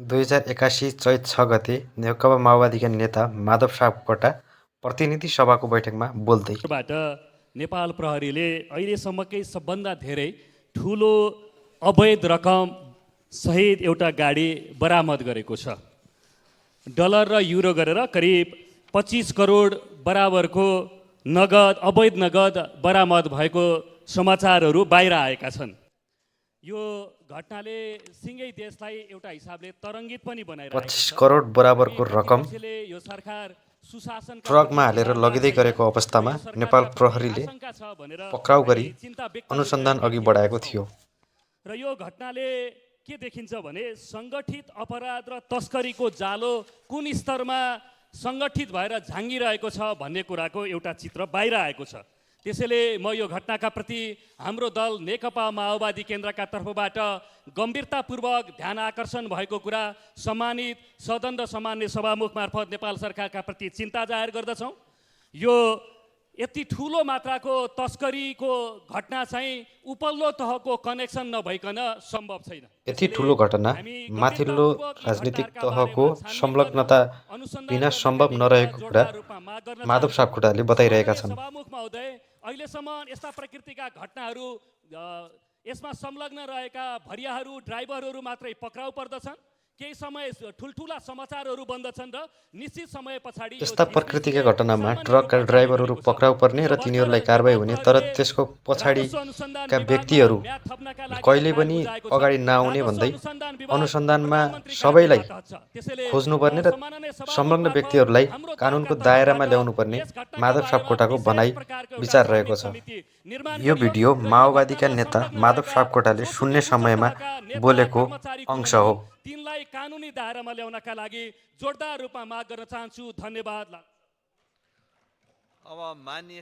2081 चैत 6 गते नेकपा माओवादीका नेता माधव सापकोटा प्रतिनिधि सभाको बैठकमा बोल्दै बाट नेपाल प्रहरीले अहिलेसम्मकै सबभन्दा धेरै ठुलो अवैध रकम सहित एउटा गाडी बरामद गरेको छ। डलर र युरो गरेर करिब 25 करोड बराबरको नगद अवैध नगद बरामद भएको समाचारहरू बाहिर आएका छन्। यो घटनाले सिंगै देशलाई एउटा हिसाबले तरङ्गित पनि बनाइरहेको 25 छ। करोड बराबरको रकम यो सरकार सुशासन ट्रकमा हालेर लगिँदै गरेको अवस्थामा नेपाल प्रहरीले पक्राउ गरी अनुसन्धान अघि बढाएको थियो। र यो घटनाले के देखिन्छ भने सङ्गठित अपराध र तस्करीको जालो कुन स्तरमा सङ्गठित भएर झाँगिरहेको छ भन्ने कुराको एउटा चित्र बाहिर आएको छ। त्यसैले म यो घटनाका प्रति हाम्रो दल नेकपा माओवादी केन्द्रका तर्फबाट गम्भीरतापूर्वक ध्यान आकर्षण भएको कुरा सम्मानित सदन र सामान्य सभामुख मार्फत नेपाल सरकारका प्रति चिन्ता जाहेर गर्दछौँ। यो यति ठुलो मात्राको तस्करीको घटना चाहिँ उपल्लो तहको कनेक्सन नभइकन सम्भव छैन। यति ठुलो घटना माथिल्लो राजनीतिक तहको संलग्नता बिना सम्भव नरहेको कुरा माधव सापकोटाले बताइरहेका छन्। सभामुख महोदय, अहिलेसम्म यस्ता प्रकृतिका घटनाहरू यसमा संलग्न रहेका भरियाहरू ड्राइभरहरू मात्रै पक्राउ पर्दछन्। केही समय ठुल्ठुला समाचारहरू बन्दछन् र निश्चित समय पछाडि यस्ता प्रकृतिका घटनामा ट्रकका ड्राइभरहरू पक्राउ पर्ने र तिनीहरूलाई कारबाही हुने, तर त्यसको पछाडिका व्यक्तिहरू कहिले पनि अगाडि नआउने भन्दै अनुसन्धानमा सबैलाई खोज्नुपर्ने र संलग्न व्यक्तिहरूलाई कानुनको दायरामा ल्याउनुपर्ने माधव सापकोटाको भनाइ विचार रहेको छ। यो भिडियो माओवादीका नेता माधव सापकोटाले शून्य समयमा बोलेको अंश हो। तिनलाई कानुनी दायरामा ल्याउनका लागि जोरदार रूपमा माग गर्न चाहन्छु। धन्यवाद। अब माननीय